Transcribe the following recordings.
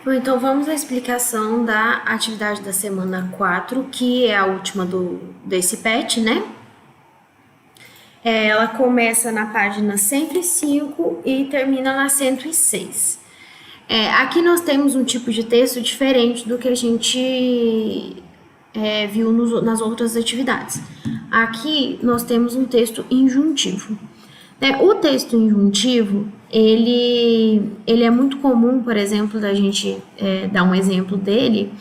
Bom, então vamos à explicação da atividade da semana 4, que é a última desse PET, né? Ela começa na página 105 e termina na 106. Aqui nós temos um tipo de texto diferente do que a gente viu nas outras atividades. Aqui nós temos um texto injuntivo. O texto injuntivo, ele é muito comum, por exemplo, da gente dar um exemplo dele,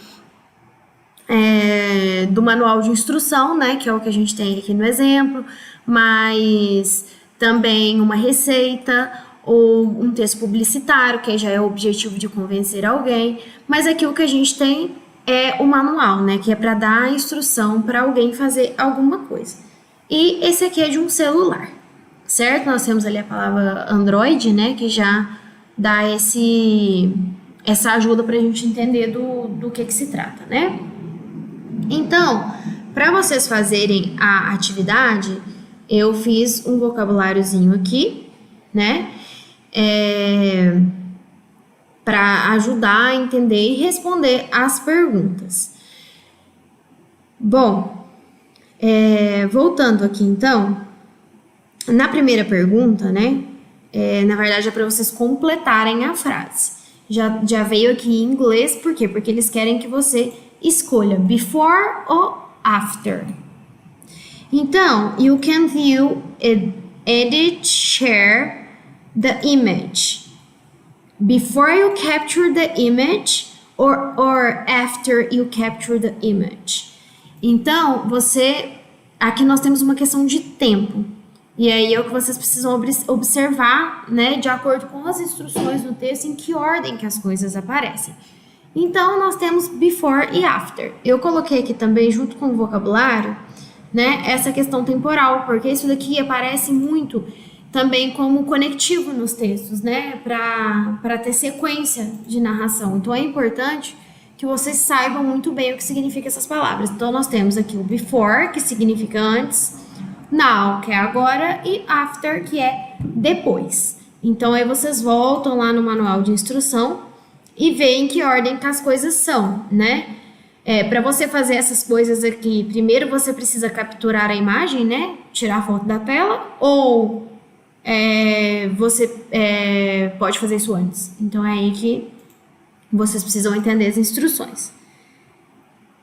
do manual de instrução, né, que é o que a gente tem aqui no exemplo, mas também uma receita ou um texto publicitário, que já é o objetivo de convencer alguém, mas aqui o que a gente tem é o manual, né, que é para dar a instrução para alguém fazer alguma coisa. E esse aqui é de um celular, certo? Nós temos ali a palavra Android, né, que já dá essa ajuda para a gente entender do que se trata, né? Então, para vocês fazerem a atividade, eu fiz um vocabuláriozinho aqui, né? Para ajudar a entender e responder as perguntas. Bom, voltando aqui então, na primeira pergunta, né? Na verdade é para vocês completarem a frase. Já veio aqui em inglês, por quê? Porque eles querem que você escolha before ou after. Então, you can view, edit, share the image. Before you capture the image or after you capture the image. Então, aqui nós temos uma questão de tempo. E aí é o que vocês precisam observar, né, de acordo com as instruções do texto, em que ordem que as coisas aparecem. Então, nós temos before e after. Eu coloquei aqui também, junto com o vocabulário, né, essa questão temporal, porque isso daqui aparece muito também como conectivo nos textos, né, para ter sequência de narração. Então, é importante que vocês saibam muito bem o que significa essas palavras. Então, nós temos aqui o before, que significa antes, now, que é agora, e after, que é depois. Então, aí vocês voltam lá no manual de instrução e veem que ordem que as coisas são, né? Para você fazer essas coisas aqui, primeiro você precisa capturar a imagem, né? Tirar a foto da tela, ou você pode fazer isso antes. Então, é aí que vocês precisam entender as instruções.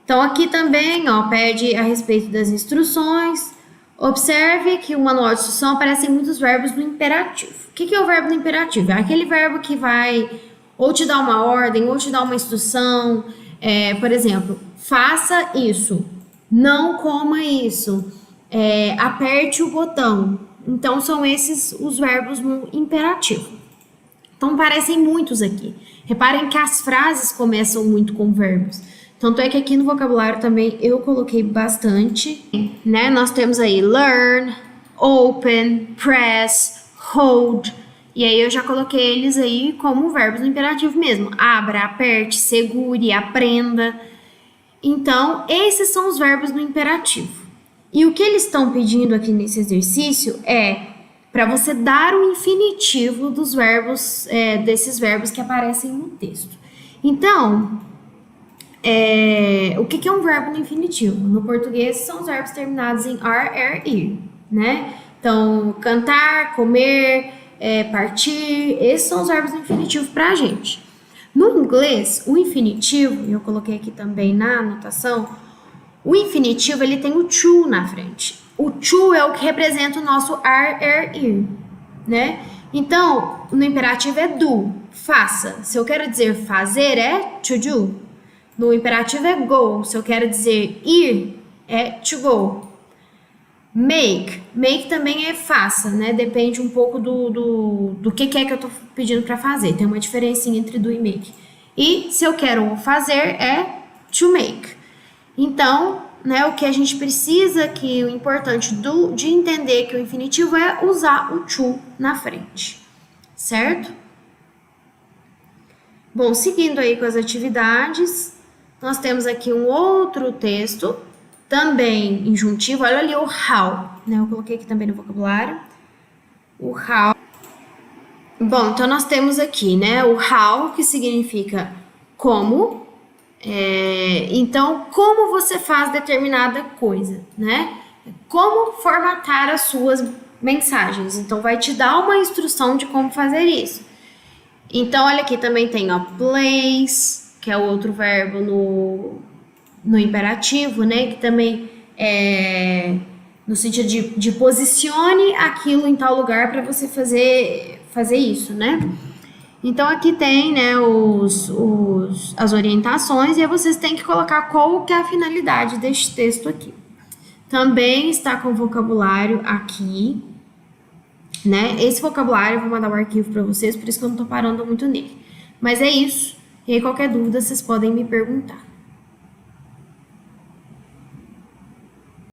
Então, aqui também, ó, pede a respeito das instruções. Observe que o manual de instrução aparecem muitos verbos no imperativo. O que é o verbo no imperativo? É aquele verbo que vai ou te dar uma ordem, ou te dar uma instrução. Por exemplo, faça isso, não coma isso, aperte o botão. Então, são esses os verbos no imperativo. Então, aparecem muitos aqui. Reparem que as frases começam muito com verbos. Tanto é que aqui no vocabulário também eu coloquei bastante, né? Nós temos aí learn, open, press, hold. E aí eu já coloquei eles aí como verbos no imperativo mesmo. Abra, aperte, segure, aprenda. Então, esses são os verbos no imperativo. E o que eles estão pedindo aqui nesse exercício é para você dar o infinitivo dos verbos, desses verbos que aparecem no texto. Então, o que é um verbo no infinitivo? No português, são os verbos terminados em ar, er, ir, né? Então, cantar, comer, partir, esses são os verbos no infinitivo para a gente. No inglês, o infinitivo, eu coloquei aqui também na anotação, o infinitivo ele tem o to na frente. O to é o que representa o nosso ar, er, ir, né? Então, no imperativo é do, faça. Se eu quero dizer fazer, é to do. No imperativo é go. Se eu quero dizer ir, é to go. Make. Make também é faça, né? Depende um pouco do que é que eu tô pedindo para fazer. Tem uma diferença entre do e make. E se eu quero fazer, é to make. Então, né, o que a gente precisa aqui, o importante de entender que o infinitivo é usar o to na frente. Certo? Bom, seguindo aí com as atividades, nós temos aqui um outro texto, também injuntivo. Olha ali o how, né? Eu coloquei aqui também no vocabulário. O how. Bom, então nós temos aqui, né? O how, que significa como. Então, como você faz determinada coisa, né? Como formatar as suas mensagens. Então, vai te dar uma instrução de como fazer isso. Então, olha aqui, também tem, ó, place, que é o outro verbo no imperativo, né? Que também é no sentido de posicione aquilo em tal lugar para você fazer isso, né? Então, aqui tem, né, as orientações, e aí vocês têm que colocar qual que é a finalidade deste texto aqui. Também está com o vocabulário aqui, né? Esse vocabulário eu vou mandar o arquivo para vocês, por isso que eu não tô parando muito nele. Mas é isso. E aí, qualquer dúvida, vocês podem me perguntar.